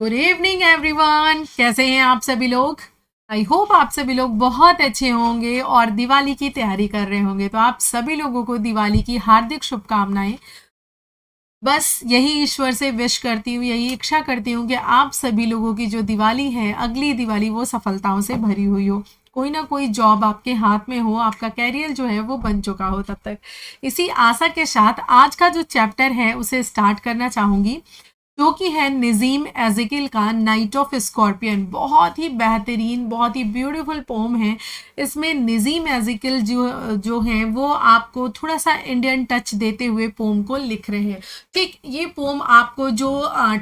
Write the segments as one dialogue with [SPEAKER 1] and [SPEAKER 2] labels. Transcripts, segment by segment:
[SPEAKER 1] Good evening everyone, कैसे हैं आप सभी लोग। आई होप आप सभी लोग बहुत अच्छे होंगे और दिवाली की तैयारी कर रहे होंगे। तो आप सभी लोगों को दिवाली की हार्दिक शुभकामनाएं। बस यही ईश्वर से विश करती हूँ, यही इच्छा करती हूँ कि आप सभी लोगों की जो दिवाली है, अगली दिवाली वो सफलताओं से भरी हुई हो। कोई ना कोई जॉब आपके हाथ में हो, आपका कैरियर जो है वो बन चुका हो तब तक। इसी आशा के साथ आज का जो चैप्टर है उसे स्टार्ट करना चाहूँगी, जो कि है नजीम एज़ेकिल का नाइट ऑफ स्कॉर्पियन। बहुत ही बेहतरीन, बहुत ही ब्यूटीफुल पोम है। इसमें नजीम एज़ेकिल जो जो हैं वो आपको थोड़ा सा इंडियन टच देते हुए पोम को लिख रहे हैं। ठीक, ये पोम आपको जो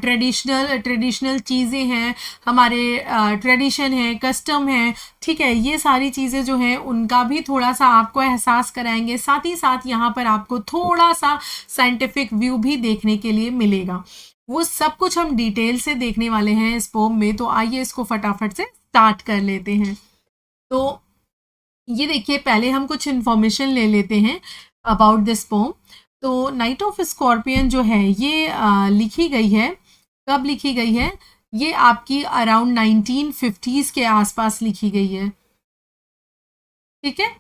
[SPEAKER 1] ट्रेडिशनल चीज़ें हैं, हमारे ट्रेडिशन है, कस्टम है, ठीक है, ये सारी चीज़ें जो हैं उनका भी थोड़ा सा आपको एहसास कराएंगे। साथ ही साथ यहाँ पर आपको थोड़ा सा साइंटिफिक व्यू भी देखने के लिए मिलेगा। वो सब कुछ हम डिटेल से देखने वाले हैं इस पोम में। तो आइए इसको फटाफट से स्टार्ट कर लेते हैं। तो ये देखिए, पहले हम कुछ इन्फॉर्मेशन ले लेते हैं अबाउट दिस पोम। तो नाइट ऑफ स्कॉर्पियन जो है ये लिखी गई है, कब लिखी गई है? ये आपकी अराउंड 1950s के आसपास लिखी गई है, ठीक है।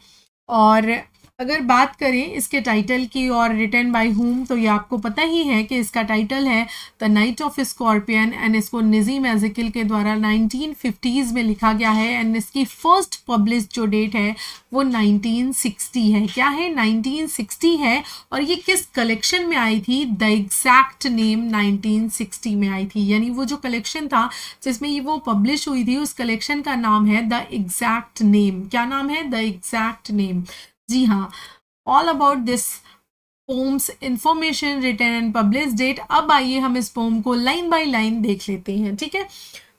[SPEAKER 1] और अगर बात करें इसके टाइटल की और रिटन बाय हुम, तो ये आपको पता ही है कि इसका टाइटल है the night of scorpion and इसको नजीम एज़ेकिल के द्वारा 1950s में लिखा गया है। एंड इसकी फर्स्ट पब्लिश जो डेट है वो 1960 है। क्या है? 1960 है। और ये किस कलेक्शन में आई थी? द एग्जैक्ट नेम 1960 में आई थी। यानी वो जो कलेक्शन था जिसमें ये वो पब्लिश हुई थी, उस कलेक्शन का नाम है द एग्जैक्ट नेम। क्या नाम है? The exact name. जी हाँ, all about this poems information written and publish date. अब आइए हम इस पोम को लाइन बाय लाइन देख लेते हैं, ठीक है।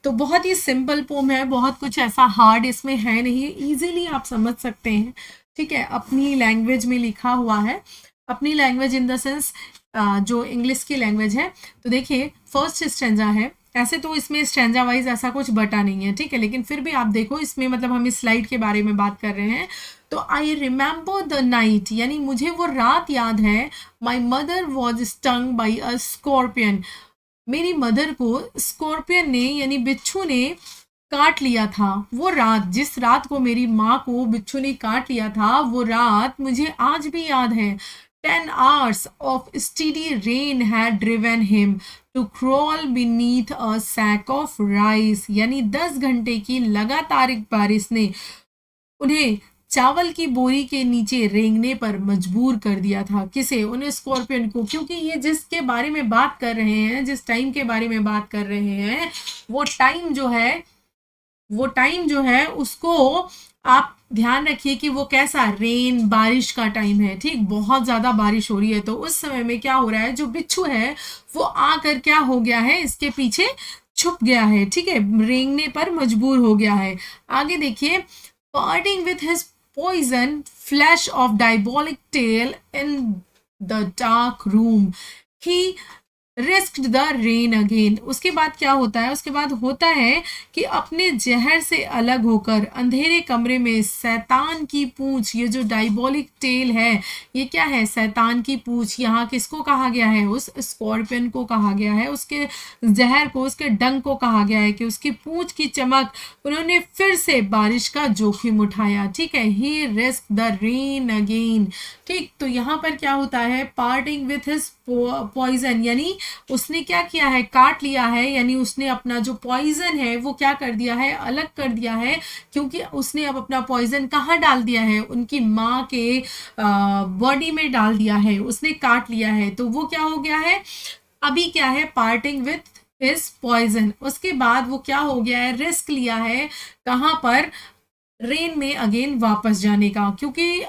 [SPEAKER 1] तो बहुत ही सिंपल पोम है, बहुत कुछ ऐसा हार्ड इसमें है नहीं, इजीली आप समझ सकते हैं, ठीक है। अपनी लैंग्वेज में लिखा हुआ है, अपनी लैंग्वेज इन द सेंस जो इंग्लिश की लैंग्वेज है। तो देखिए, फर्स्ट स्टैंजा है। ऐसे तो इसमें स्टैंजा वाइज ऐसा कुछ बटा नहीं है, ठीक है, लेकिन फिर भी आप देखो इसमें, मतलब हम इस स्लाइड के बारे में बात कर रहे हैं। तो आई रिमेंबर द नाइट, यानी मुझे वो रात याद है। My mother was stung by a scorpion, मेरी मदर को स्कॉर्पियन ने यानी बिच्छू ने काट लिया था। वो रात, जिस रात को मेरी माँ को बिच्छू ने काट लिया था, वो रात मुझे आज भी याद है। 10 hours of steady rain had driven him to crawl beneath a sack of rice, यानी 10 घंटे की लगातार बारिश ने उन्हें चावल की बोरी के नीचे रेंगने पर मजबूर कर दिया था। किसे? उन्हें, स्कॉर्पियन को। क्योंकि ये जिसके बारे में बात कर रहे हैं, जिस टाइम के बारे में बात कर रहे हैं, वो टाइम जो है, वो टाइम जो है उसको आप ध्यान रखिए कि वो कैसा, रेन, बारिश का टाइम है, ठीक। बहुत ज्यादा बारिश हो रही है। तो उस समय में क्या हो रहा है, जो बिच्छू है वो आकर क्या हो गया है, इसके पीछे छुप गया है, ठीक है, रेंगने पर मजबूर हो गया है। आगे देखिए, parting with his poison flash of diabolic tail in the dark room, he risked the rain again. उसके बाद क्या होता है? उसके बाद होता है कि अपने जहर से अलग होकर अंधेरे कमरे में शैतान की पूंछ, ये जो डायबोलिक टेल है, ये क्या है? शैतान की पूंछ। यहाँ किसको कहा गया है? उस स्कॉर्पियन को कहा गया है, उसके जहर को, उसके डंक को कहा गया है कि उसकी पूंछ की चमक, उन्होंने फिर से बारिश का जोखिम उठाया, ठीक है। ही रिस्क द रेन अगेन, ठीक। तो यहाँ पर क्या होता है? पार्टिंग विथ हिज पॉइजन, यानी उसने क्या किया है? काट लिया है, यानी उसने अपना जो पॉइजन है वो क्या कर दिया है? अलग कर दिया है। क्योंकि उसने अब अपना पॉइजन कहाँ डाल दिया है? उनकी माँ के बॉडी में डाल दिया है, उसने काट लिया है। तो वो क्या हो गया है? अभी क्या है? Parting with his poison. उसके बाद वो क्या हो गया है? रिस्क लिया है, कहाँ पर? रेन में अगेन वापस जाने का। क्योंकि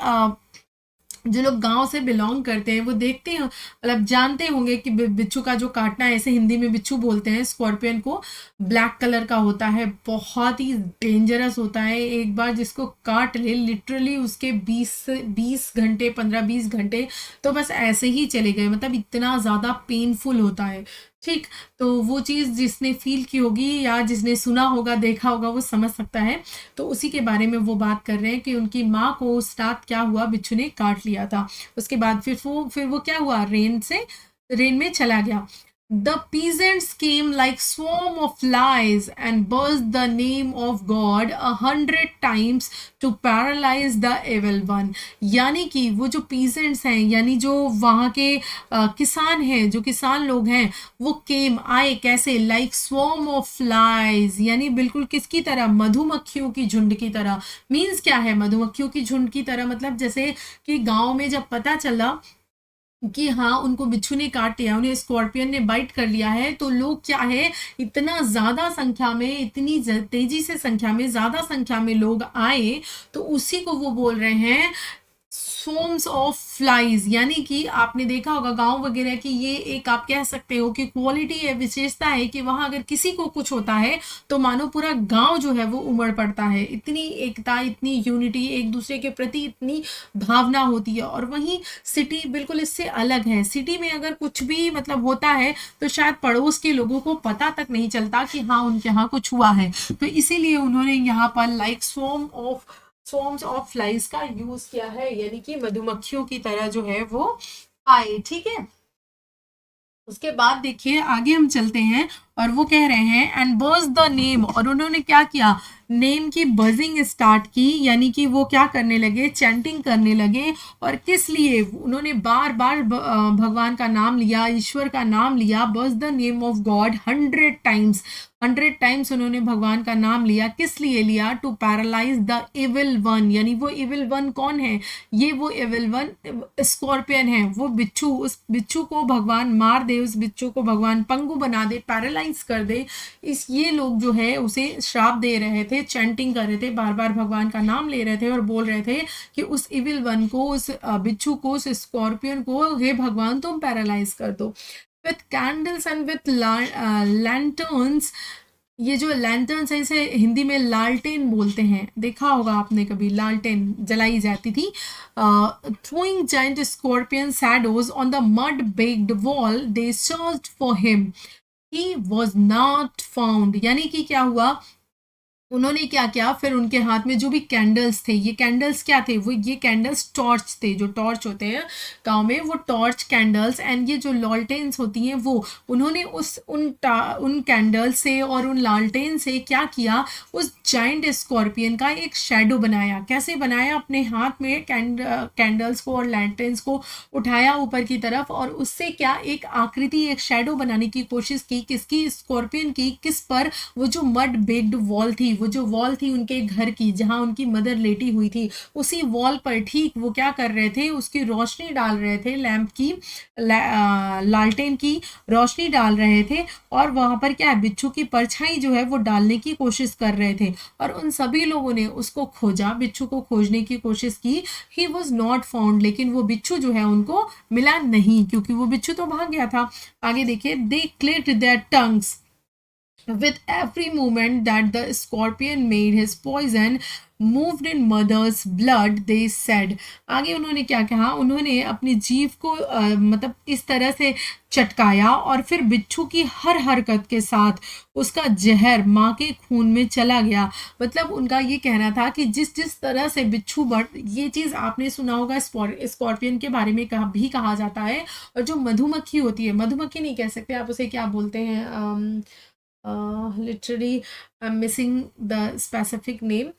[SPEAKER 1] जो लोग गांव से बिलोंग करते हैं वो देखते हैं, मतलब जानते होंगे कि बिच्छू का जो काटना है, ऐसे हिंदी में बिच्छू बोलते हैं, स्कॉर्पियन को, ब्लैक कलर का होता है, बहुत ही डेंजरस होता है। एक बार जिसको काट ले, लिटरली उसके 20 घंटे, 15-20 घंटे तो बस ऐसे ही चले गए, मतलब इतना ज़्यादा पेनफुल होता है, ठीक। तो वो चीज़ जिसने फील की होगी या जिसने सुना होगा, देखा होगा, वो समझ सकता है। तो उसी के बारे में वो बात कर रहे हैं कि उनकी माँ को उस रात क्या हुआ? बिच्छू ने काट लिया था। उसके बाद फिर वो क्या हुआ? रेन में चला गया। The peasants came like swarm of flies and buzzed the name of God 100 times to paralyze the evil one. यानी कि वो जो peasants हैं, यानी जो वहाँ के किसान हैं, जो किसान लोग हैं, वो केम आए कैसे, like swarm of flies, यानी बिल्कुल किसकी तरह, मधुमक्खियों की झुंड की तरह. मीन्स क्या है मधुमक्खियों की झुंड की तरह, मतलब जैसे कि गांव में जब पता चला कि हाँ उनको बिच्छू ने काट लिया, उन्हें स्कॉर्पियन ने बाइट कर लिया है, तो लोग क्या है इतना ज़्यादा संख्या में, इतनी तेजी से संख्या में, ज़्यादा संख्या में लोग आए, तो उसी को वो बोल रहे हैं swarms ऑफ फ्लाइज. यानी कि आपने देखा होगा गांव वगैरह की, ये एक आप कह सकते हो कि क्वालिटी है, विशेषता है कि वहां अगर किसी को कुछ होता है तो मानो पूरा गांव जो है वो उमड़ पड़ता है. इतनी एकता, इतनी यूनिटी, एक दूसरे के प्रति इतनी भावना होती है. और वहीं सिटी बिल्कुल इससे अलग है. सिटी में अगर कुछ भी मतलब होता है तो शायद पड़ोस के लोगों को पता तक नहीं चलता कि हाँ उनके यहाँ कुछ हुआ है. तो इसीलिए उन्होंने यहाँ पर लाइक swarms ऑफ फ्लाइज का यूज किया है, यानी कि मधुमक्खियों की तरह जो है वो आए. ठीक है, उसके बाद देखिए आगे हम चलते हैं और वो कह रहे हैं एंड बर्ज द नेम, और उन्होंने क्या किया, नेम की बजिंग स्टार्ट की, यानी कि वो क्या करने लगे, चैंटिंग करने लगे. और किस लिए, उन्होंने बार बार भगवान का नाम लिया, ईश्वर का नाम लिया. बर्ज the name of God 100 times, 100 times उन्होंने भगवान का नाम लिया. किस लिए लिया, to paralyse the evil one. यानी वो इविल वन कौन है, ये वो इविल वन स्कॉर्पियन है, वो बिच्छू. उस बिच्छू को भगवान मार दे, उस बिच्छू को भगवान पंगु बना दे, पैरालाइज कर दे. ये लोग जो है उसे श्राप दे रहे थे, चैंटिंग कर रहे थे, बार बार भगवान का नाम ले रहे थे और बोल रहे थे कि उस इविल वन को, उस बिच्छू को, उस स्कॉर्पियन को, हे भगवान तुम पैरालाइज कर दो. With candles and with lanterns. ये जो लैंटर्न्स है इसे हिंदी में लालटेन बोलते हैं, देखा होगा आपने कभी, लालटेन जलाई जाती थी. Throwing giant scorpion shadows on the mud baked wall they searched for him, he was not found. यानी कि क्या हुआ, उन्होंने क्या किया, फिर उनके हाथ में जो भी कैंडल्स थे, ये कैंडल्स क्या थे, वो ये कैंडल्स टॉर्च थे, जो टॉर्च होते हैं गांव में, वो टॉर्च कैंडल्स. एंड ये जो लालटेन्स होती हैं वो, उन्होंने उन कैंडल से और उन लालटेन से क्या किया, उस जाइंट स्कॉर्पियन का एक शेडो बनाया. कैसे बनाया, अपने हाथ में कैंडल्स को और लैंटेन्स को उठाया ऊपर की तरफ, और उससे क्या एक आकृति, एक शेडो बनाने की कोशिश की. किसकी, स्कॉर्पियन की. किस पर, वो जो मड बेक्ड वॉल थी, वो जो वॉल थी उनके घर की, जहां उनकी मदर लेटी हुई थी, उसी वॉल पर ठीक वो क्या कर रहे थे, उसकी रोशनी डाल रहे थे, लैंप की, लालटेन की रोशनी डाल रहे थे. और वहां पर क्या है, बिच्छू की परछाई जो है वो डालने की कोशिश कर रहे थे. और उन सभी लोगों ने उसको खोजा, बिच्छू को खोजने की कोशिश की. ही वॉज नॉट फाउंड, लेकिन वो बिच्छू जो है उनको मिला नहीं, क्योंकि वो बिच्छू तो भाग गया था. आगे देखिए, they clicked their tongues with every movement that the scorpion made. His poison moved in mother's blood, they said. आगे उन्होंने क्या कहा, उन्होंने अपनी जीभ को मतलब इस तरह से चटकाया, और फिर बिच्छू की हर हरकत के साथ उसका जहर माँ के खून में चला गया. मतलब उनका ये कहना था कि जिस जिस तरह से बिच्छू ये चीज़ आपने सुना होगा, स्कॉर्पियन के बारे में भी कहा जाता है. और जो मधुमक्खी होती है, मधुमक्खी नहीं कह सकते आप उसे, क्या बोलते हैं, literally I'm missing the specific name.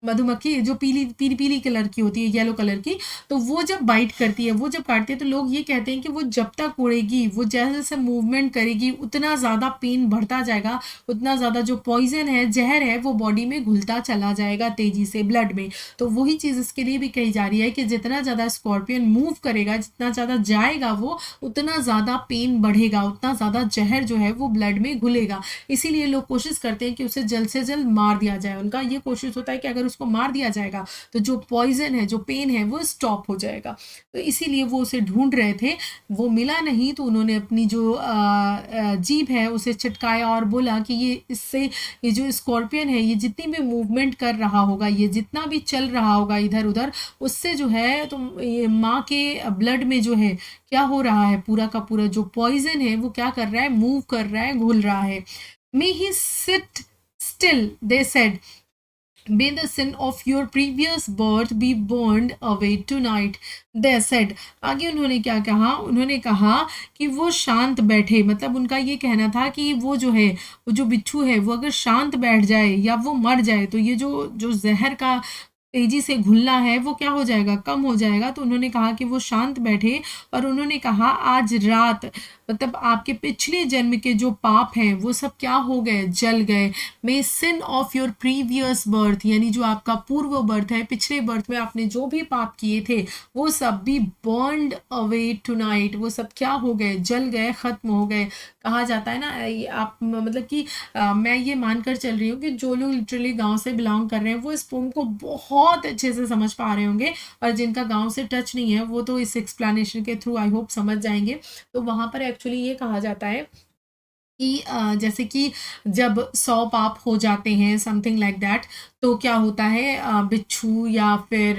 [SPEAKER 1] मधुमक्खी जो पीली पीली पीली कलर की होती है, येलो कलर की, तो वो जब बाइट करती है, वो जब काटती है, तो लोग ये कहते हैं कि वो जब तक उड़ेगी, वो जैसे जैसे मूवमेंट करेगी, उतना ज़्यादा पेन बढ़ता जाएगा, उतना ज़्यादा जो पॉइजन है, जहर है, वो बॉडी में घुलता चला जाएगा तेज़ी से ब्लड में. तो वही चीज़ इसके लिए भी कही जा रही है कि जितना ज़्यादा स्कॉर्पियन मूव करेगा, जितना ज़्यादा जाएगा वो, उतना ज़्यादा पेन बढ़ेगा, उतना ज़्यादा जहर जो है वो ब्लड में घुलेगा. इसीलिए लोग कोशिश करते हैं कि उसे जल्द से जल्द मार दिया जाए. उनका ये कोशिश होता है कि अगर उसको मार दिया जाएगा तो जो पॉइजन है, जो पेन है, वो स्टॉप हो जाएगा. तो इसीलिए वो उसे ढूंढ रहे थे, वो मिला नहीं, तो उन्होंने अपनी जो जीभ है उसे चटकाया और बोला कि ये जो स्कॉर्पियन है, ये जितनी भी मूवमेंट कर रहा होगा, ये जितना भी चल रहा होगा इधर उधर, उससे जो है तो ये माँ के ब्लड में जो है क्या हो रहा है, पूरा का पूरा जो पॉइजन है वो क्या कर रहा है, मूव कर रहा है, घुल रहा है. May he sit still, they said. May the sin of your previous birth be burned away tonight, they said. आगे उन्होंने क्या कहा, उन्होंने कहा कि वो शांत बैठे, मतलब उनका ये कहना था कि वो जो है, वो जो बिच्छू है, वो अगर शांत बैठ जाए या वो मर जाए तो ये जो जो जहर का तेजी से घुलना है वो क्या हो जाएगा, कम हो जाएगा। तो उन्होंने कहा कि वो शांत बैठे, और उन्होंने कहा आज रात, मतलब आपके पिछले जन्म के जो पाप हैं वो सब क्या हो गए, जल गए। May sin of your previous birth, यानी जो आपका पूर्व बर्थ है, पिछले बर्थ में आपने जो भी पाप किए थे वो सब भी बर्न्ड अवे टुनाइट, वो सब क्या हो गए, जल गए, खत्म हो गए। कहा जाता है ना, आप मतलब कि मैं ये मानकर चल रही हूँ कि जो लोग लिटरली गांव से बिलोंग कर रहे हैं वो इस पोम को बहुत अच्छे से समझ पा रहे होंगे, और जिनका गांव से टच नहीं है वो तो इस एक्सप्लेनेशन के थ्रू आई होप समझ जाएंगे। तो वहाँ पर एक्चुअली ये कहा जाता है कि जैसे कि जब 100 पाप हो जाते हैं, समथिंग लाइक दैट, तो क्या होता है, बिच्छू या फिर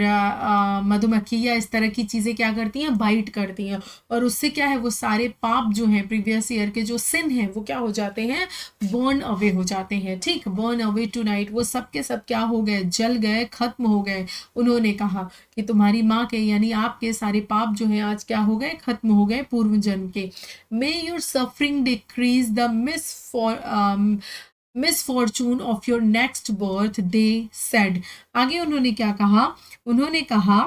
[SPEAKER 1] मधुमक्खी या इस तरह की चीज़ें क्या करती हैं, बाइट करती हैं, और उससे क्या है, वो सारे पाप जो हैं प्रीवियस ईयर के जो सिन हैं वो क्या हो जाते हैं, बर्न अवे हो जाते हैं। ठीक, बर्न अवे टू नाइट, वो सब के सब क्या हो गए, जल गए, खत्म हो गए। उन्होंने कहा कि तुम्हारी माँ के यानी आपके सारे पाप जो हैं आज क्या हो गए, खत्म हो गए पूर्व जन्म के। मे your suffering decrease the misfortune of your next birth, they said. आगे उन्होंने क्या कहा, उन्होंने कहा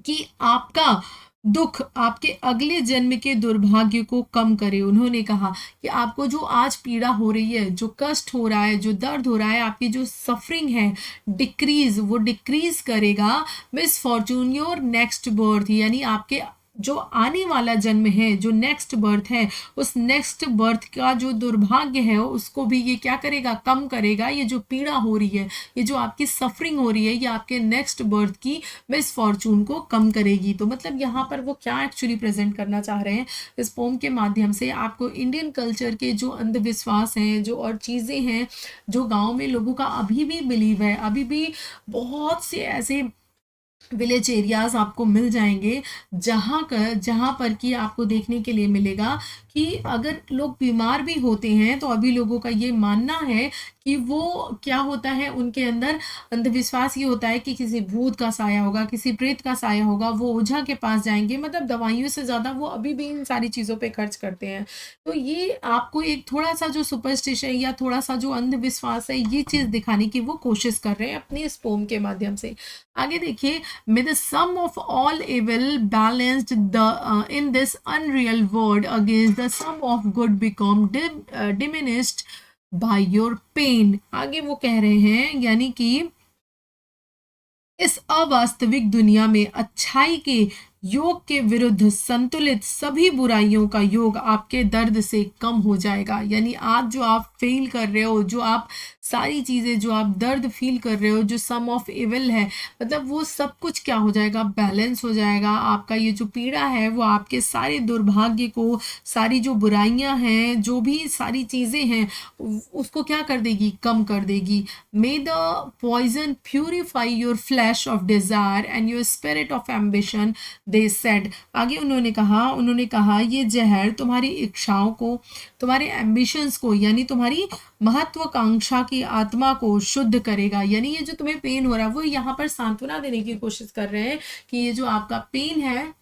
[SPEAKER 1] कि आपका दुख आपके अगले जन्म के दुर्भाग्य को कम करे। उन्होंने कहा कि आपको जो आज पीड़ा हो रही है, जो कष्ट हो रहा है, जो दर्द हो रहा है, आपकी जो सफरिंग है, डिक्रीज, वो डिक्रीज करेगा miss Fortune your next birth, यानी आपके जो आने वाला जन्म है, जो नेक्स्ट बर्थ है, उस नेक्स्ट बर्थ का जो दुर्भाग्य है उसको भी ये क्या करेगा, कम करेगा। ये जो पीड़ा हो रही है, ये जो आपकी सफरिंग हो रही है, ये आपके नेक्स्ट बर्थ की मिस फॉर्चून को कम करेगी। तो मतलब यहाँ पर वो क्या एक्चुअली प्रेजेंट करना चाह रहे हैं इस पोम के माध्यम से, आपको इंडियन कल्चर के जो अंधविश्वास हैं, जो और चीज़ें हैं, जो गाँव में लोगों का अभी भी बिलीव है, अभी भी बहुत से ऐसे विलेज एरियाज आपको मिल जाएंगे जहाँ पर कि आपको देखने के लिए मिलेगा कि अगर लोग बीमार भी होते हैं तो अभी लोगों का ये मानना है कि वो क्या होता है, उनके अंदर अंधविश्वास ये होता है कि किसी भूत का साया होगा, किसी प्रेत का साया होगा, वो ओझा के पास जाएंगे। मतलब दवाइयों से ज़्यादा वो अभी भी इन सारी चीज़ों पे खर्च करते हैं। तो ये आपको एक थोड़ा सा जो सुपरस्टिशन या थोड़ा सा जो अंधविश्वास है, ये चीज़ दिखाने की वो कोशिश कर रहे हैं अपने इस पोम के माध्यम से। आगे देखिए, may the sum of all evil balanced in this unreal world against the sum of good become diminished by your pain। आगे वो कह रहे हैं यानी कि इस अवास्तविक दुनिया में अच्छाई के योग के विरुद्ध संतुलित सभी बुराइयों का योग आपके दर्द से कम हो जाएगा। यानी आज जो आप फील कर रहे हो, जो आप सारी चीज़ें जो आप दर्द फील कर रहे हो, जो सम ऑफ इविल है, मतलब वो सब कुछ क्या हो जाएगा, बैलेंस हो जाएगा। आपका ये जो पीड़ा है वो आपके सारे दुर्भाग्य को, सारी जो बुराइयां हैं, जो भी सारी चीज़ें हैं, उसको क्या कर देगी, कम कर देगी। May the poison purify your flesh of desire and your spirit of ambition, they said. आगे उन्होंने कहा ये जहर तुम्हारी इच्छाओं को, तुम्हारे एम्बिशंस को, यानी तुम्हारी महत्वाकांक्षा की आत्मा को शुद्ध करेगा। यानी ये जो तुम्हें पेन हो रहा है, वो यहाँ पर सांत्वना देने की कोशिश कर रहे हैं कि ये जो आपका पेन है,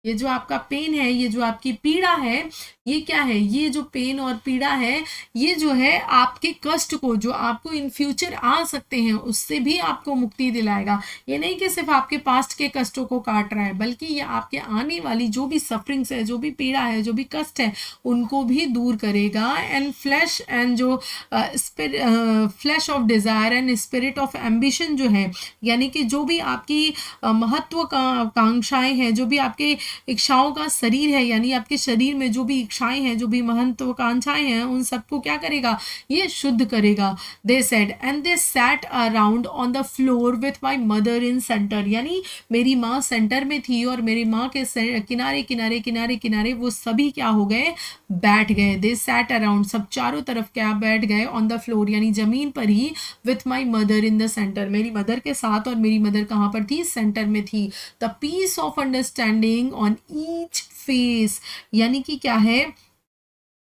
[SPEAKER 1] ये जो आपका पेन है, ये जो आपकी पीड़ा है, ये क्या है, ये जो पेन और पीड़ा है, ये जो है आपके कष्ट को, जो आपको इन फ्यूचर आ सकते हैं, उससे भी आपको मुक्ति दिलाएगा। ये नहीं कि सिर्फ आपके पास्ट के कष्टों को काट रहा है, बल्कि ये आपके आने वाली जो भी सफरिंग्स है, जो भी पीड़ा है, जो भी कष्ट है, उनको भी दूर करेगा। एंड फ्लैश एंड जो flash of desire and spirit of ambition जो है, यानी कि जो भी आपकी महत्वाकांक्षाएं हैं, जो भी आपके इच्छाओं का शरीर है, यानी आपके शरीर में जो भी इच्छाएं हैं, जो भी महत्वाकांक्षाएं हैं, उन सबको क्या करेगा, ये शुद्ध करेगा। They said and they sat around on the floor with my mother in centre. यानी मेरी माँ सेंटर में थी और मेरी माँ के किनारे किनारे किनारे किनारे वो सभी क्या हो गए, बैठ गए। दे सैट अराउंड, सब चारों तरफ क्या बैठ गए, ऑन द फ्लोर यानी जमीन पर ही, with my mother in the centre, मेरी मदर के साथ। और मेरी मदर कहाँ पर थी, सेंटर में थी। The peace of understanding on each face, यानी कि क्या है,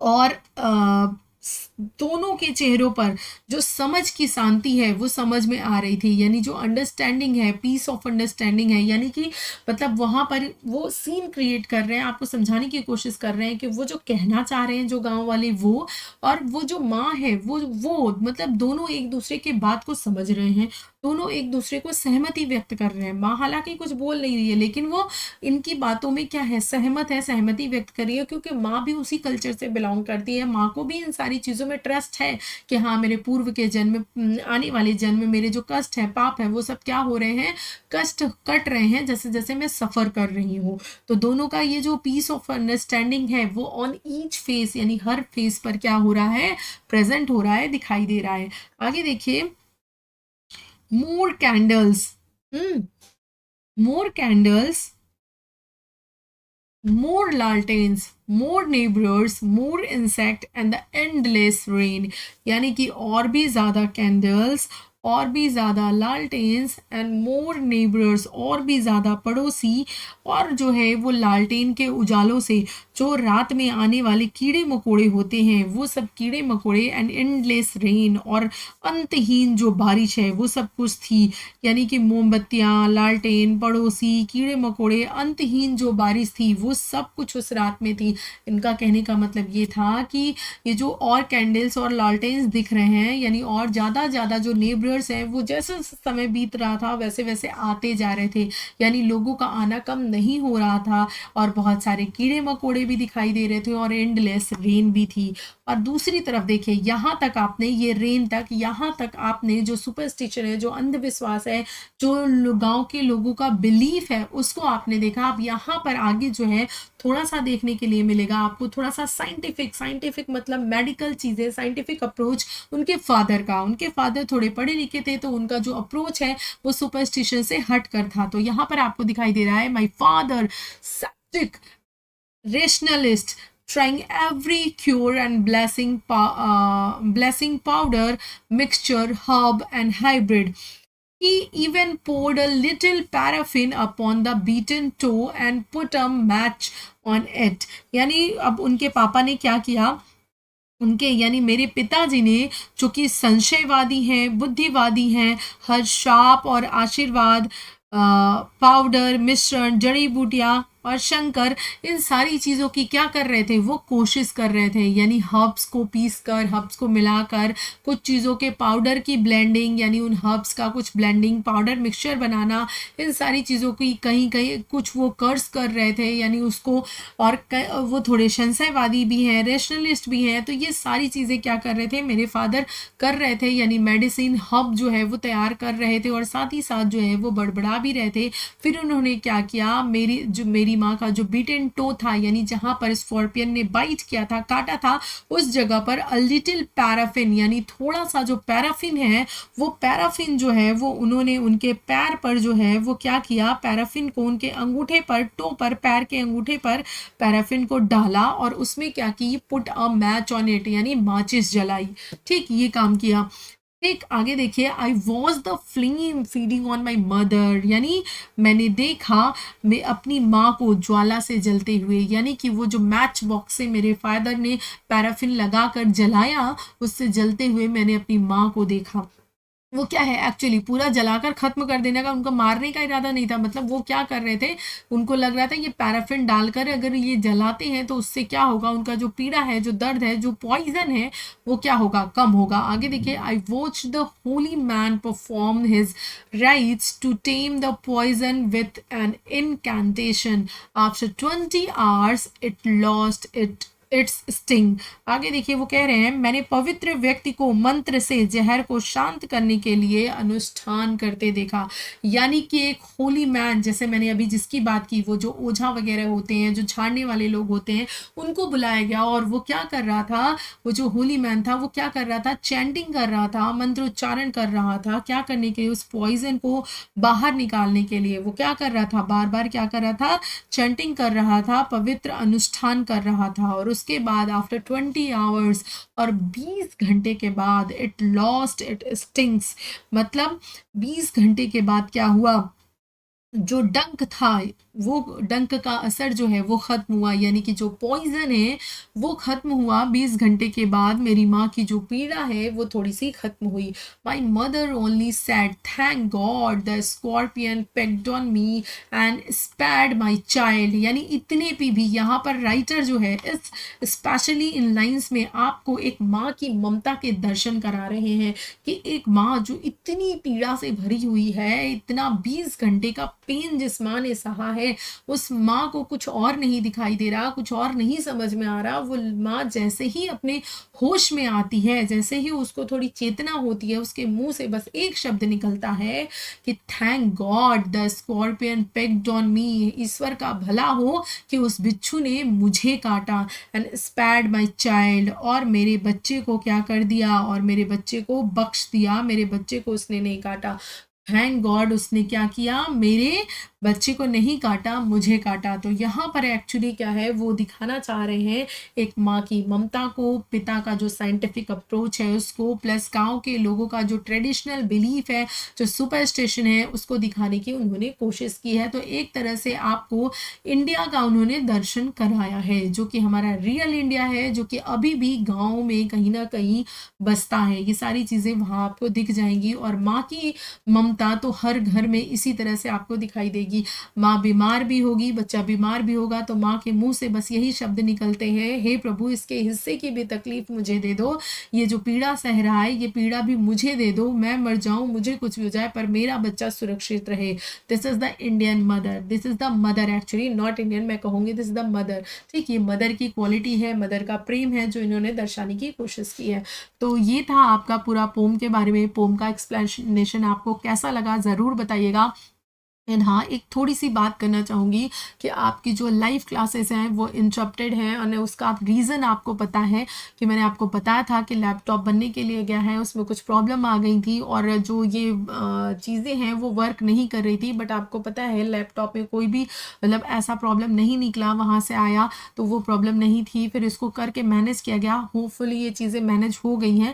[SPEAKER 1] और दोनों के चेहरों पर जो समझ की शांति है वो समझ में आ रही थी, यानी जो अंडरस्टैंडिंग है, पीस ऑफ अंडरस्टैंडिंग है, यानी कि मतलब वहाँ पर वो सीन क्रिएट कर रहे हैं, आपको समझाने की कोशिश कर रहे हैं कि वो जो कहना चाह रहे हैं जो गांव वाले वो, और वो जो माँ है वो मतलब दोनों एक दूसरे की बात को समझ रहे हैं, दोनों एक दूसरे को सहमति व्यक्त कर रहे हैं। माँ हालांकि कुछ बोल नहीं रही है, लेकिन वो इनकी बातों में क्या है, सहमत है, सहमति व्यक्त कर रही है, क्योंकि माँ भी उसी कल्चर से बिलोंग करती है। माँ को भी इन सारी चीज़ों में ट्रस्ट है कि हाँ मेरे पूर्व के जन्म, आने वाले जन्म में मेरे जो कष्ट है, पाप है, वो सब क्या हो रहे हैं, कष्ट कट रहे हैं जैसे जैसे मैं सफ़र कर रही हूँ। तो दोनों का ये जो पीस ऑफ अंडरस्टैंडिंग है वो ऑन ईच फेस, यानी हर फेस पर क्या हो रहा है, प्रेजेंट हो रहा है, दिखाई दे रहा है। आगे देखिए, मोर candles, more candles, more lanterns, more neighbors, more insect and the endless rain, यानी कि और भी ज़्यादा कैंडल्स, और भी ज़्यादा लालटेन्स एंड मोर नेबर्स, और भी ज़्यादा पड़ोसी, और जो है वो लालटेन के उजालों से जो रात में आने वाले कीड़े मकोड़े होते हैं वो सब कीड़े मकोड़े, एंड एंडलेस रेन, और अंतहीन जो बारिश है वो सब कुछ थी, यानी कि मोमबत्तियाँ, लालटेन, पड़ोसी, कीड़े मकोड़े, अंतहीन जो बारिश थी वो सब कुछ उस रात में थी। इनका कहने का मतलब ये था कि ये जो और कैंडल्स और लालटेन्स दिख रहे हैं, यानी और ज़्यादा जो नेबर्स हैं वो जैसे समय बीत रहा था वैसे वैसे आते जा रहे थे, यानी लोगों का आना कम नहीं हो रहा था, और बहुत सारे कीड़े मकोड़े भी दिखाई दे रहे थे, और एंडलेस रेन भी थी। और दूसरी तरफ देखिए, यहाँ तक आपने ये रेन तक, यहाँ तक आपने जो सुपरस्टिशन है, जो अंधविश्वास है, जो गांव के लोगों का बिलीफ है, उसको आपने देखा। अब यहाँ पर आगे जो है थोड़ा सा देखने के लिए मिलेगा आपको, थोड़ा सा साइंटिफिक मतलब मेडिकल चीज़ें, साइंटिफिक अप्रोच उनके फादर का। उनके फादर थोड़े पढ़े लिखे थे, तो उनका जो अप्रोच है वो सुपरस्टिशन से हट कर था। तो यहाँ पर आपको दिखाई दे रहा है, my father septic rationalist, trying every cure and blessing powder mixture, herb and hybrid. He even poured a little paraffin upon the beaten toe and put a match on it. यानी अब उनके पापा ने क्या किया, उनके यानी मेरे पिताजी ने, जो कि संशयवादी हैं, बुद्धिवादी हैं, हर शाप और आशीर्वाद, पाउडर, मिश्रण, जड़ी बूटियाँ और शंकर, इन सारी चीज़ों की क्या कर रहे थे, वो कोशिश कर रहे थे, यानी हर्ब्स को पीस कर, हर्ब्स को मिलाकर कुछ चीज़ों के पाउडर की ब्लेंडिंग, यानी उन हर्ब्स का कुछ ब्लेंडिंग, पाउडर मिक्सचर बनाना, इन सारी चीज़ों की कहीं कहीं कुछ वो कर्स कर रहे थे, यानी उसको। और वो थोड़े संशयवादी भी हैं, रेशनलिस्ट भी हैं, तो ये सारी चीज़ें क्या कर रहे थे, मेरे फादर कर रहे थे, यानी मेडिसिन हर्ब जो है वो तैयार कर रहे थे, और साथ ही साथ जो है वो बड़बड़ा भी रहे थे। फिर उन्होंने क्या किया, मेरी माँ का जो बीटन टो था, यानी जहाँ पर स्कॉर्पियन ने बाइट किया था, काटा था, उस जगह पर अ लिटिल पैराफिन, यानी थोड़ा सा जो पैराफिन है, वो पैराफिन जो है वो उन्होंने उनके पैर पर जो है वो क्या किया, पैराफिन को उनके अंगूठे पर, टो पर, पैर के अंगूठे पर पैराफिन को डाला, और उसमें क्या की, put a match on it, यानी माचिस जलाई। ठीक, ये काम किया। ठीक, आगे देखिए, I was the flame feeding on my mother, यानी मैंने देखा मैं अपनी माँ को ज्वाला से जलते हुए, यानी कि वो जो मैच बॉक्स से मेरे फादर ने पैराफिन लगाकर जलाया, उससे जलते हुए मैंने अपनी माँ को देखा। वो क्या है, एक्चुअली पूरा जलाकर खत्म कर देने का उनका मारने का इरादा नहीं था, मतलब वो क्या कर रहे थे, उनको लग रहा था ये पैराफिन डालकर अगर ये जलाते हैं तो उससे क्या होगा, उनका जो पीड़ा है, जो दर्द है, जो पॉइजन है, वो क्या होगा, कम होगा। आगे देखिए, I watch the holy man perform his rites to tame the poison with an incantation, after 20 hours it lost its sting. आगे देखिए, वो कह रहे हैं, मैंने पवित्र व्यक्ति को मंत्र से जहर को शांत करने के लिए अनुष्ठान करते देखा, यानी कि एक होली मैन, जैसे मैंने अभी जिसकी बात की, वो जो ओझा वगैरह होते हैं, जो झाड़ने वाले लोग होते हैं, उनको बुलाया गया, और वो क्या कर रहा था, वो जो होली मैन था वो क्या कर रहा था, चैंटिंग कर रहा था, मंत्रोच्चारण कर रहा था, क्या करने के लिए, उस पॉइजन को बाहर निकालने के लिए। वो क्या कर रहा था, बार बार क्या कर रहा था, चैंटिंग कर रहा था, पवित्र अनुष्ठान कर रहा था, और उसके बाद आफ्टर 20 आवर्स, और 20 घंटे के बाद, इट लॉस्ट इट स्टिंग्स, मतलब 20 घंटे के बाद क्या हुआ, जो डंक था, वो डंक का असर जो है वो ख़त्म हुआ, यानी कि जो पॉइज़न है वो ख़त्म हुआ। 20 घंटे के बाद मेरी माँ की जो पीड़ा है वो थोड़ी सी ख़त्म हुई। My mother only said thank God the scorpion picked on me and spared my child. यानी इतने पे भी यहाँ पर राइटर जो है इस स्पेशली इन लाइन्स में आपको एक माँ की ममता के दर्शन करा रहे हैं कि एक माँ जो इतनी पीड़ा से भरी हुई है, इतना 20 घंटे का पेन जिस माँ ने सहा है, उस माँ को कुछ और नहीं दिखाई दे रहा, कुछ और नहीं समझ में आ रहा। वो माँ जैसे ही अपने होश में आती है, जैसे ही उसको थोड़ी चेतना होती है, उसके मुंह से बस एक शब्द निकलता है कि thank God the scorpion picked on me. ईश्वर का भला हो कि उस बिच्छू ने मुझे काटा एंड स्पैड माई चाइल्ड, और मेरे बच्चे को क्या कर दिया, और मेरे बच्चे को बख्श दिया। मेरे बच्चे को उसने नहीं काटा, थैंक गॉड उसने क्या किया, मेरे बच्चे को नहीं काटा, मुझे काटा। तो यहाँ पर एक्चुअली क्या है, वो दिखाना चाह रहे हैं एक माँ की ममता को, पिता का जो साइंटिफिक अप्रोच है उसको, प्लस गांव के लोगों का जो ट्रेडिशनल बिलीफ है, जो सुपरस्टिशन है, उसको दिखाने की उन्होंने कोशिश की है। तो एक तरह से आपको इंडिया का उन्होंने दर्शन कराया है, जो कि हमारा रियल इंडिया है, जो कि अभी भी गाँव में कहीं ना कहीं बसता है। ये सारी चीज़ें वहाँ आपको दिख जाएंगी। और माँ की ममता तो हर घर में इसी तरह से आपको दिखाई देगी। माँ बीमार भी होगी, बच्चा बीमार भी होगा, तो माँ के मुंह से बस यही शब्द निकलते हैं, हे प्रभु इसके हिस्से की भी तकलीफ मुझे दे दो, ये जो पीड़ा सह रहा है ये पीड़ा भी मुझे दे दो, मैं मर जाऊं, मुझे कुछ भी हो जाए, पर मेरा बच्चा सुरक्षित रहे। This is the Indian mother, this is the mother, actually not Indian मैं कहूँगी, दिस इज द मदर। ठीक, ये मदर की क्वालिटी है, मदर का प्रेम है जो इन्होंने दर्शाने की कोशिश की है। तो ये था आपका पूरा पोम के बारे में। पोम का एक्सप्लेनेशन आपको कैसा लगा ज़रूर बताइएगा। एंड हाँ, एक थोड़ी सी बात करना चाहूँगी कि आपकी जो लाइव क्लासेस हैं वो इंटरप्टेड हैं, और उसका आप रीज़न आपको पता है कि मैंने आपको बताया था कि लैपटॉप बनने के लिए गया है, उसमें कुछ प्रॉब्लम आ गई थी, और जो ये चीज़ें हैं वो वर्क नहीं कर रही थी। बट आपको पता है लैपटॉप में कोई भी मतलब ऐसा प्रॉब्लम नहीं निकला, वहाँ से आया तो वो प्रॉब्लम नहीं थी, फिर इसको करके मैनेज किया गया। होपफुली ये चीज़ें मैनेज हो गई हैं।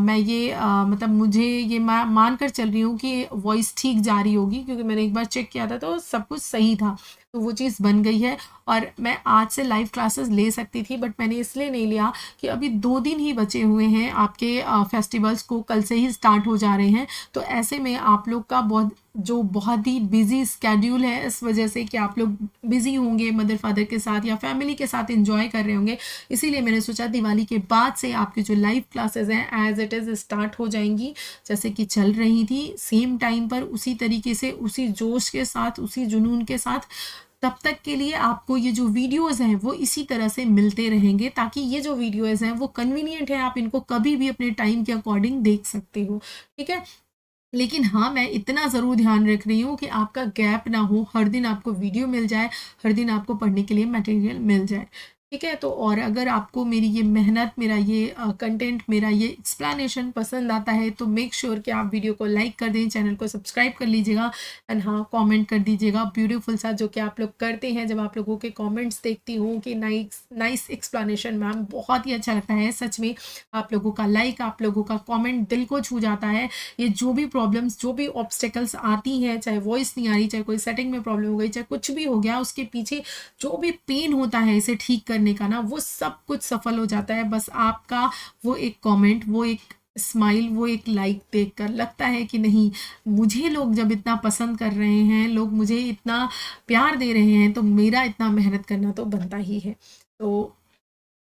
[SPEAKER 1] मैं ये मतलब मुझे ये मान कर चल रही हूँ कि वॉइस ठीक जा रही होगी, क्योंकि मैंने एक बार चेक किया था तो सब कुछ सही था, तो वो चीज़ बन गई है। और मैं आज से लाइव क्लासेस ले सकती थी, बट मैंने इसलिए नहीं लिया कि अभी 2 दिन ही बचे हुए हैं आपके फेस्टिवल्स को, कल से ही स्टार्ट हो जा रहे हैं। तो ऐसे में आप लोग का बहुत ही बिजी स्केड्यूल है, इस वजह से कि आप लोग बिजी होंगे मदर फादर के साथ या फैमिली के साथ एंजॉय कर रहे होंगे, इसीलिए मैंने सोचा दिवाली के बाद से आपकी जो लाइव क्लासेस हैं एज इट इज़ स्टार्ट हो जाएंगी, जैसे कि चल रही थी सेम टाइम पर, उसी तरीके से, उसी जोश के साथ, उसी जुनून के साथ। तब तक के लिए आपको ये जो वीडियोस हैं वो इसी तरह से मिलते रहेंगे, ताकि ये जो वीडियोस हैं वो कन्वीनियंट है, आप इनको कभी भी अपने टाइम के अकॉर्डिंग देख सकते हो। ठीक है, लेकिन हाँ, मैं इतना ज़रूर ध्यान रख रही हूँ कि आपका गैप ना हो, हर दिन आपको वीडियो मिल जाए, हर दिन आपको पढ़ने के लिए मटेरियल मिल जाए। ठीक है, तो और अगर आपको मेरी ये मेहनत, मेरा ये कंटेंट, मेरा ये एक्सप्लेनेशन पसंद आता है तो मेक श्योर कि आप वीडियो को लाइक कर दें, चैनल को सब्सक्राइब कर लीजिएगा, एंड हाँ, कमेंट कर दीजिएगा ब्यूटीफुल सा, जो कि आप लोग करते हैं। जब आप लोगों के कमेंट्स देखती हूँ कि नाइस एक्सप्लेनेशन मैम, बहुत ही अच्छा लगता है सच में। आप लोगों का लाइक, आप लोगों का कॉमेंट दिल को छू जाता है। ये जो भी प्रॉब्लम्स, जो भी ऑब्स्टेकल्स आती हैं, चाहे वॉइस नहीं आ रही, चाहे कोई सेटिंग में प्रॉब्लम हो गई, चाहे कुछ भी हो गया, उसके पीछे जो भी पेन होता है इसे ठीक करने का ना, वो सब कुछ सफल हो जाता है। बस आपका वो एक कमेंट, वो एक स्माइल, वो एक लाइक देखकर लगता है कि नहीं, मुझे लोग जब इतना पसंद कर रहे हैं, लोग मुझे इतना प्यार दे रहे हैं, तो मेरा इतना मेहनत करना तो बनता ही है। तो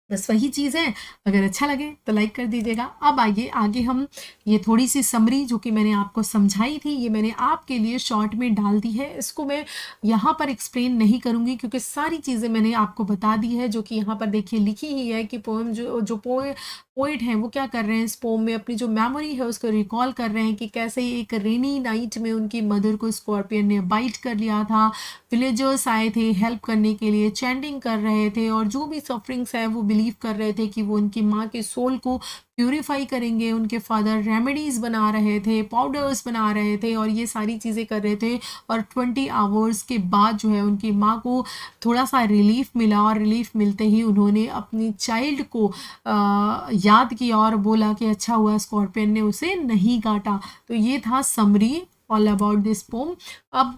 [SPEAKER 1] बस वही चीज़ है, अगर अच्छा लगे तो लाइक कर दीजिएगा। अब आइए आगे हम ये थोड़ी सी समरी जो कि मैंने आपको समझाई थी, ये मैंने आपके लिए शॉर्ट में डाल दी है। इसको मैं यहाँ पर एक्सप्लेन नहीं करूँगी, क्योंकि सारी चीज़ें मैंने आपको बता दी है, जो कि यहाँ पर देखिए लिखी ही है कि पोएम जो पोइट हैं वो क्या कर रहे हैं, इस पोम में अपनी जो मेमोरी है उसको रिकॉल कर रहे हैं कि कैसे एक रेनी नाइट में उनकी मदर को स्कॉर्पियन ने बाइट कर लिया था। विलेजर्स आए थे हेल्प करने के लिए, चैंटिंग कर रहे थे, और जो भी सफरिंग्स है वो बिलीव कर रहे थे कि वो उनकी माँ के सोल को प्यूरिफाई करेंगे। उनके फादर रेमेडीज़ बना रहे थे, पाउडर्स बना रहे थे, और ये सारी चीज़ें कर रहे थे। और 20 आवर्स के बाद जो है उनकी माँ को थोड़ा सा रिलीफ मिला, और रिलीफ मिलते ही उन्होंने अपनी चाइल्ड को याद किया और बोला कि अच्छा हुआ स्कॉर्पियन ने उसे नहीं काटा। तो ये था summary all about this pome. अब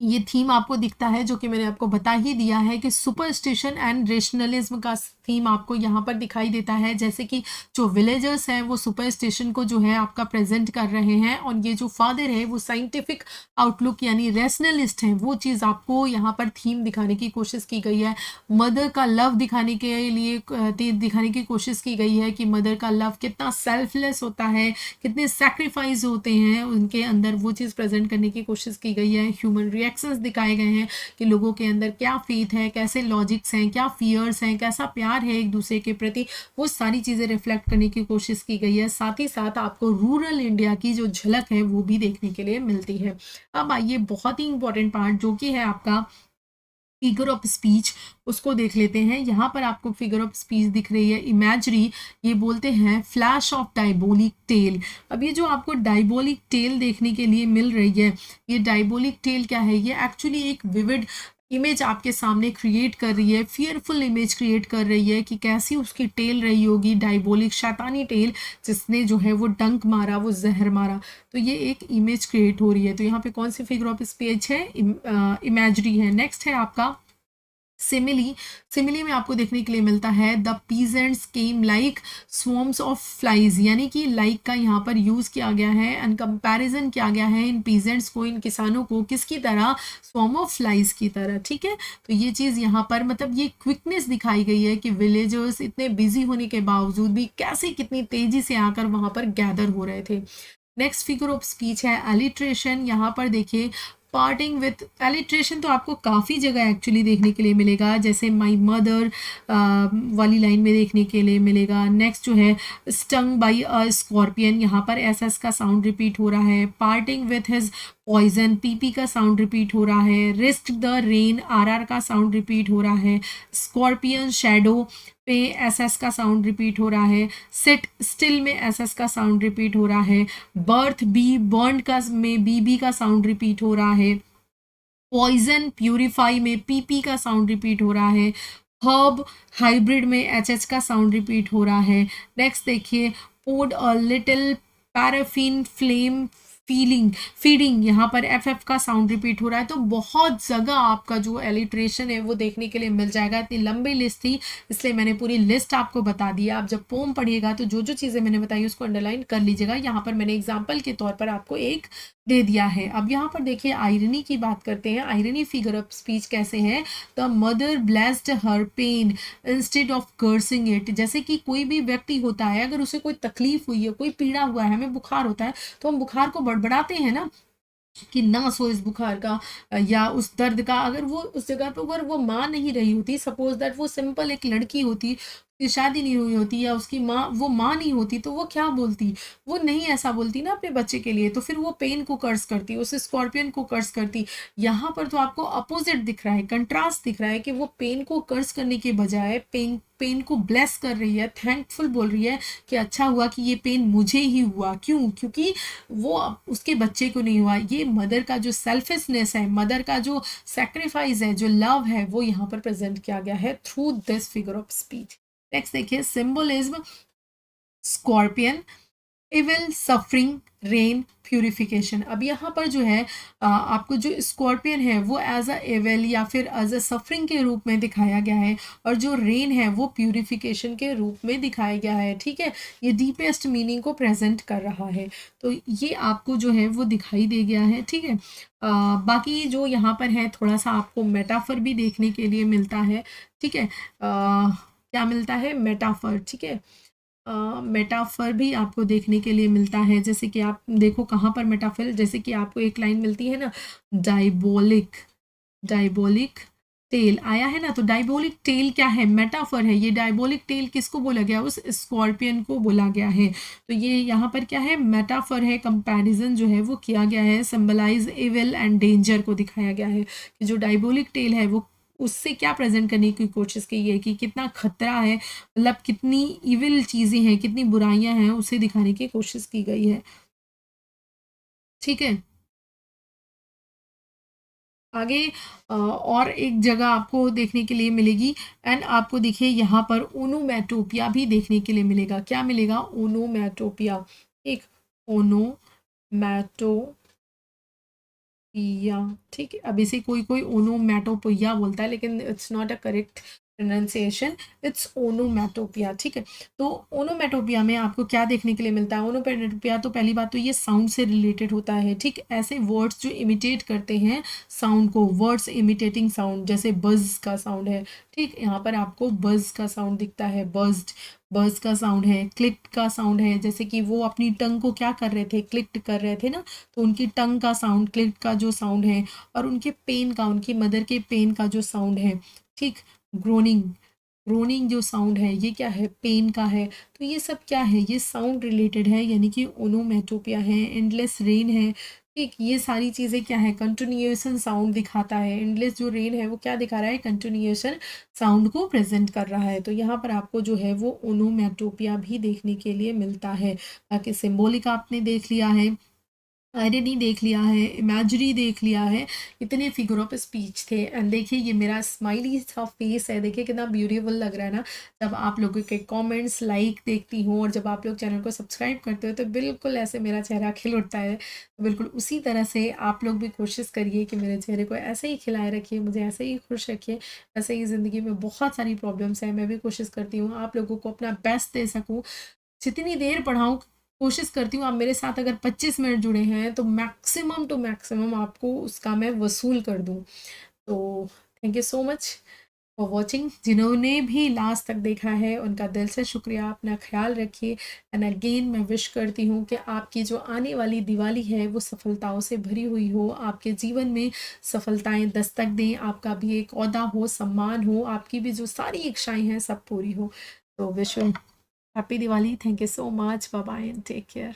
[SPEAKER 1] ये थीम आपको दिखता है जो कि मैंने आपको बता ही दिया है कि सुपरस्टिशन एंड रेशनलिज्म का थीम आपको यहाँ पर दिखाई देता है। जैसे कि जो विलेजर्स हैं वो सुपरस्टिशन को जो है आपका प्रेजेंट कर रहे हैं, और ये जो फादर है वो साइंटिफिक आउटलुक यानी रेशनलिस्ट हैं, वो चीज़ आपको यहाँ पर थीम दिखाने की कोशिश की गई है। मदर का लव दिखाने के लिए दिखाने की कोशिश की गई है कि मदर का लव कितना सेल्फलेस होता है, कितने सेक्रीफाइस होते हैं उनके अंदर, वो चीज़ प्रेजेंट करने की कोशिश की गई है। ह्यूमन रिएक्शंस दिखाए गए हैं कि लोगों के अंदर क्या फेथ है, कैसे लॉजिक्स हैं, क्या फियर्स हैं, कैसा प्यार है एक दूसरे के प्रति, वो सारी चीज़ें रिफ्लेक्ट करने की कोशिश की गई है। साथ ही साथ आपको रूरल इंडिया की जो झलक है वो भी देखने के लिए मिलती है। अब आइए बहुत ही इंपॉर्टेंट पार्ट जो कि है आपका फिगर ऑफ स्पीच, उसको देख लेते हैं। यहाँ पर आपको फिगर ऑफ स्पीच दिख रही है इमेजरी, ये बोलते हैं फ्लैश ऑफ डायबोलिक टेल। अब ये जो आपको डायबोलिक टेल देखने के लिए मिल रही है, ये डायबोलिक टेल क्या है, ये एक्चुअली एक विविड इमेज आपके सामने क्रिएट कर रही है, फियरफुल इमेज क्रिएट कर रही है कि कैसी उसकी टेल रही होगी, डायबोलिक शैतानी टेल, जिसने जो है वो डंक मारा, वो जहर मारा। तो ये एक इमेज क्रिएट हो रही है। तो यहाँ पे कौन सी फिगर ऑफ स्पीच है, इमेजरी है। नेक्स्ट है आपका सिमिली। सिमिली में आपको देखने के लिए मिलता है the peasants came like swarms of flies, यानी कि लाइक का यहाँ पर यूज़ किया गया है एंड कंपैरिजन किया गया है इन पीजेंट्स को, इन किसानों को किसकी तरह, स्वॉर्म ऑफ फ्लाइज की तरह। ठीक है, तो ये चीज़ यहाँ पर मतलब ये क्विकनेस दिखाई गई है कि विलेजर्स इतने बिजी होने के बावजूद भी कैसे कितनी तेजी से आकर वहाँ पर गैदर हो रहे थे। नेक्स्ट फिगर ऑफ स्पीच है एलिट्रेशन। यहाँ पर देखिए पार्टिंग विथ, एलिट्रेशन तो आपको काफ़ी जगह एक्चुअली देखने के लिए मिलेगा, जैसे माई मदर वाली लाइन में देखने के लिए मिलेगा। नेक्स्ट जो है स्टंग बाई अ स्कॉर्पियन, यहाँ पर एस एस का साउंड रिपीट हो रहा है। Parting with his poison, PP का साउंड रिपीट हो रहा है। रिस्क द रेन, आरआर का साउंड रिपीट हो रहा है। स्कॉर्पियन शैडो पे एसएस का साउंड रिपीट हो रहा है। सिट स्टिल में एसएस का साउंड रिपीट हो रहा है। बर्थ बी, बर्न का में बीबी का साउंड रिपीट हो रहा है। पॉइजन प्यूरिफाई में पीपी का साउंड रिपीट हो रहा है। हर्ब हाइब्रिड में एचएच का साउंड रिपीट हो रहा है। नेक्स्ट देखिए poured a little paraffin flame feeling feeding, यहाँ पर एफ एफ का साउंड रिपीट हो रहा है। तो बहुत जगह आपका जो एलिट्रेशन है वो देखने के लिए मिल जाएगा। इतनी लंबी लिस्ट थी इसलिए मैंने पूरी लिस्ट आपको बता दी। आप जब पोम पढ़िएगा तो जो जो चीज़ें मैंने बताई उसको अंडरलाइन कर लीजिएगा। यहाँ पर मैंने एग्जाम्पल के तौर पर आपको एक दे दिया है। अब यहाँ पर देखिए आयरनी की बात करते हैं। आयरनी फिगर ऑफ स्पीच कैसे है, the mother blessed her pain instead of cursing it. जैसे कि कोई भी व्यक्ति होता है, अगर उसे कोई तकलीफ हुई है, कोई पीड़ा हुआ है, हमें बुखार होता है तो हम बुखार को बड़बड़ाते हैं ना कि ना सो इस बुखार का या उस दर्द का। अगर वो उस जगह पर अगर वो माँ नहीं रही होती, सपोज दैट वो सिंपल एक लड़की होती, उसकी शादी नहीं हुई होती, या उसकी माँ, वो माँ नहीं होती, तो वो क्या बोलती, वो नहीं ऐसा बोलती ना अपने बच्चे के लिए, तो फिर वो पेन को कर्स करती, उस स्कॉर्पियन को कर्स करती। यहाँ पर तो आपको अपोजिट दिख रहा है, कंट्रास्ट दिख रहा है कि वो पेन को कर्स करने के बजाय पेन को ब्लेस कर रही है, थैंकफुल बोल रही है कि अच्छा हुआ कि ये पेन मुझे ही हुआ। क्यों? क्योंकि वो उसके बच्चे को नहीं हुआ। ये मदर का जो सेल्फिशनेस है, मदर का जो सेक्रीफाइस है, जो लव है, वो यहाँ पर प्रेजेंट किया गया है through this figure of speech. Next देखिए symbolism, scorpion, evil, suffering, rain, purification. अब यहाँ पर जो है आपको जो स्कॉर्पियन है वो एज अ एविल या फिर एज अ सफरिंग के रूप में दिखाया गया है, और जो रेन है वो प्यूरिफिकेशन के रूप में दिखाया गया है। ठीक है, ये डीपेस्ट मीनिंग को प्रेजेंट कर रहा है। तो ये आपको जो है वो दिखाई दे गया है। ठीक है, बाकी जो यहाँ पर है थोड़ा सा आपको मेटाफर भी देखने के लिए मिलता है। ठीक है, क्या मिलता है, मेटाफर। ठीक है, मेटाफर भी आपको देखने के लिए मिलता है। जैसे कि आप देखो कहाँ पर मेटाफर, जैसे कि आपको एक लाइन मिलती है ना, डायबोलिक, डायबोलिक टेल आया है ना, तो डायबोलिक टेल क्या है, मेटाफर है। ये डायबोलिक टेल किसको बोला गया, उस स्कॉर्पियन को बोला गया है। तो ये यहाँ पर क्या है, मेटाफर है, कंपैरिजन जो है वो किया गया है, सिंबलाइज इविल एंड डेंजर को दिखाया गया है कि जो डायबोलिक टेल है वो उससे क्या प्रेजेंट करने की कोशिश की है कि कितना खतरा है, मतलब कितनी इविल चीज़ें हैं, कितनी बुराइयां हैं, उसे दिखाने की कोशिश की गई है। ठीक है, आगे और एक जगह आपको देखने के लिए मिलेगी, एंड आपको देखिए यहाँ पर ओनोमैटोपिया भी देखने के लिए मिलेगा। क्या मिलेगा, ओनोमैटोपिया। एक ओनोमैटो या, ठीक है। अब इसे कोई कोई ओनोमैटोपोइया बोलता है, लेकिन it's not a correct pronunciation, it's onomatopoeia, ठीक है। तो ओनोमैटोपिया में आपको क्या देखने के लिए मिलता है? ओनोमैटोपिया तो पहली बात तो ये साउंड से रिलेटेड होता है, ठीक। ऐसे वर्ड्स जो इमिटेट करते हैं साउंड को, वर्ड्स इमिटेटिंग साउंड, जैसे बज का साउंड है, ठीक। यहाँ पर आपको बज का साउंड दिखता है, बज्ड, बज का साउंड है, क्लिक्ड का साउंड है, जैसे कि वो अपनी टंग को क्या कर रहे थे, क्लिक्ड कर रहे थे ना, तो उनकी टंग का साउंड, क्लिक्ड का जो साउंड है, और उनके पेन का, उनकी मदर के पेन का जो साउंड है, ठीक। ग्रोनिंग, ग्रोनिंग जो साउंड है ये क्या है, पेन का है। तो ये सब क्या है, ये साउंड रिलेटेड है, यानी कि ओनोमैटोपिया है। एंडलेस रेन है, ठीक। ये सारी चीज़ें क्या है, कंटिन्यूएशन साउंड दिखाता है। एंडलेस जो रेन है वो क्या दिखा रहा है, कंटिन्यूएशन साउंड को प्रेजेंट कर रहा है। तो यहाँ पर आपको जो है वो ओनोमैटोपिया भी देखने के लिए मिलता है। बाकी सिम्बोलिक आपने देख लिया है, आयरनी देख लिया है, इमेजरी देख लिया है, इतने फिगर ऑफ स्पीच थे। एंड देखिए ये मेरा स्माइली सा फेस है, देखिए कितना ब्यूटीफुल लग रहा है ना। जब आप लोगों के कमेंट्स, लाइक देखती हूँ, और जब आप लोग चैनल को सब्सक्राइब करते हो तो बिल्कुल ऐसे मेरा चेहरा खिल उठता है। तो बिल्कुल उसी तरह से आप लोग भी कोशिश करिए कि मेरे चेहरे को ऐसे ही खिलाए रखिए, मुझे ऐसे ही खुश रखिए। ऐसे ही ज़िंदगी में बहुत सारी प्रॉब्लम्स हैं, मैं भी कोशिश करती हूँ आप लोगों को अपना बेस्ट दे सकूँ, जितनी देर पढ़ाऊँ। कोशिश करती हूँ आप मेरे साथ अगर 25 मिनट जुड़े हैं तो मैक्सिमम टू मैक्सिमम आपको उसका मैं वसूल कर दूँ। तो thank you so much for watching. जिन्होंने भी लास्ट तक देखा है उनका दिल से शुक्रिया। अपना ख्याल रखिए। एंड अगेन मैं विश करती हूँ कि आपकी जो आने वाली दिवाली है वो सफलताओं से भरी हुई हो, आपके जीवन में सफलताएं दस्तक दें, आपका भी एक ओहदा हो, सम्मान हो, आपकी भी जो सारी इच्छाएं हैं सब पूरी हो। तो wish Happy Diwali. Thank you so much. Bye bye and take care.